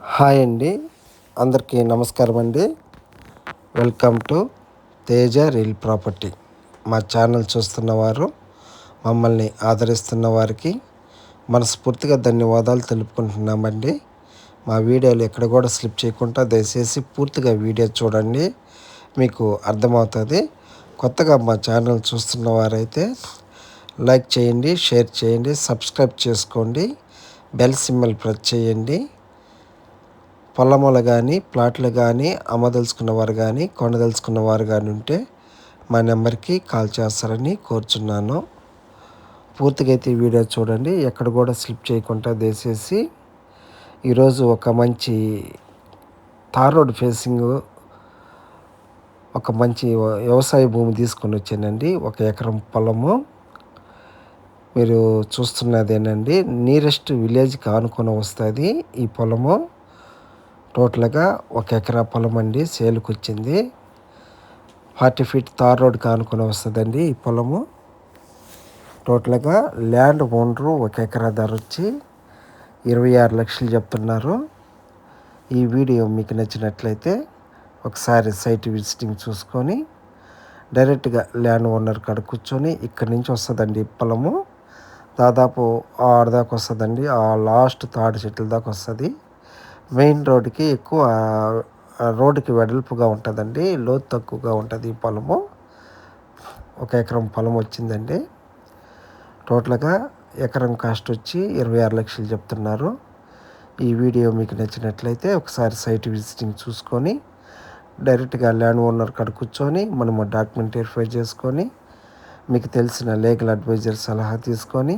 Hi అండి, అందరికీ నమస్కారం అండి. Welcome to Teja real property. మా ఛానల్ చూస్తున్నవారు, మమ్మల్ని ఆదరిస్తున్న వారికి మనస్ఫూర్తిగా ధన్యవాదాలు తెలుపుకుంటున్నామండి. మా వీడియోలు ఎక్కడ కూడా స్లిప్ చేయకుండా దయచేసి పూర్తిగా వీడియో చూడండి, మీకు అర్థమవుతుంది. కొత్తగా మా ఛానల్ చూస్తున్న వారైతే లైక్ చేయండి, షేర్ చేయండి, సబ్స్క్రైబ్ చేసుకోండి, బెల్ సింబల్ ప్రెస్ చేయండి. పొలములు కానీ ప్లాట్లు కానీ అమ్మదలుచుకున్నవారు కానీ కొనదలుచుకున్నవారు కానీ ఉంటే మా నెంబర్కి కాల్ చేస్తారని కోరుచున్నాను. పూర్తిగా అయితే ఈ వీడియో చూడండి, ఎక్కడ కూడా స్లిప్ చేయకుండా దయచేసి. ఈరోజు ఒక మంచి తార్ రోడ్ ఫేసింగ్ ఒక మంచి వ్యవసాయ భూమి తీసుకొని వచ్చానండి. 1 ఎకరం పొలము మీరు చూస్తున్నదేనండి. నియరెస్ట్ విలేజ్కి ఆనుకొని వస్తుంది ఈ పొలము. టోటల్గా 1 ఎకరా పొలం అండి, సేల్కి వచ్చింది. 40 ఫీట్ తార్ రోడ్కి ఆనుకొని వస్తుందండి ఈ పొలము. టోటల్గా ల్యాండ్ ఓనరు 1 ఎకరా ధర వచ్చి 26 లక్షలు చెప్తున్నారు. ఈ వీడియో మీకు నచ్చినట్లయితే ఒకసారి సైట్ విజిటింగ్ చూసుకొని డైరెక్ట్గా ల్యాండ్ ఓనర్ కాడ కూర్చొని ఇక్కడి నుంచి వస్తుందండి పొలము. దాదాపు ఆడదాకా వస్తుందండి, ఆ లాస్ట్ తాడి చెట్ల దాకా వస్తుంది. మెయిన్ రోడ్డుకి ఎక్కువ రోడ్డుకి వెడల్పుగా ఉంటుందండి, లోతు తక్కువగా ఉంటుంది ఈ పొలము. 1 ఎకరం పొలం వచ్చిందండి. టోటల్గా ఎకరం కాస్ట్ వచ్చి 26 లక్షలు చెప్తున్నారు. ఈ వీడియో మీకు నచ్చినట్లయితే ఒకసారి సైట్ విజిటింగ్ చూసుకొని డైరెక్ట్గా ల్యాండ్ ఓనర్ కాడ కూర్చొని మనము డాక్యుమెంట్ వెరిఫై చేసుకొని మీకు తెలిసిన లీగల్ అడ్వైజర్ సలహా తీసుకొని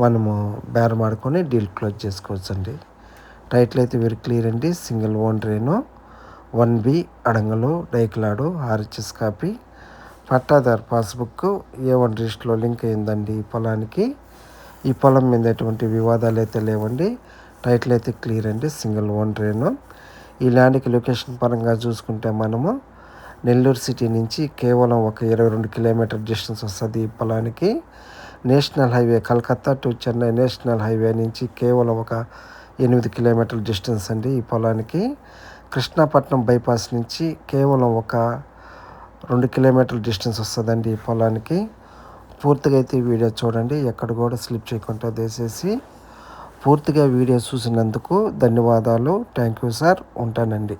మనము బేరం ఆడుకొని డీల్ క్లోజ్ చేసుకోవచ్చండి. టైటిల్ అయితే వెరీ క్లియర్ అండి. సింగిల్ ఓనరేను, 1B అడంగలు డైక్లాడు ఆర్హెచ్ఎస్ కాపీ, పట్టాదారు పాస్బుక్ A1 రిజిస్టర్లో లింక్ అయిందండి ఈ పొలానికి. ఈ పొలం మీద ఎటువంటి వివాదాలు అయితే లేవండి. టైటిల్ అయితే క్లియర్ అండి, సింగిల్ ఓనరేను. ఈ ల్యాండ్కి లొకేషన్ పరంగా చూసుకుంటే మనము నెల్లూరు సిటీ నుంచి కేవలం ఒక 22 కిలోమీటర్ డిస్టెన్స్ వస్తుంది ఈ పొలానికి. National highway Calcutta to Chennai national highway నుంచి కేవలం ఒక 8 కిలోమీటర్ల డిస్టెన్స్ అండి ఈ పొలానికి. కృష్ణాపట్నం బైపాస్ నుంచి కేవలం ఒక 2 కిలోమీటర్ల డిస్టెన్స్ వస్తుందండి ఈ పొలానికి. పూర్తిగా అయితే ఈ వీడియో చూడండి, ఎక్కడ కూడా స్లిప్ చేయకుండా దయచేసి. పూర్తిగా వీడియో చూసినందుకు ధన్యవాదాలు. థ్యాంక్ యూ సార్, ఉంటానండి.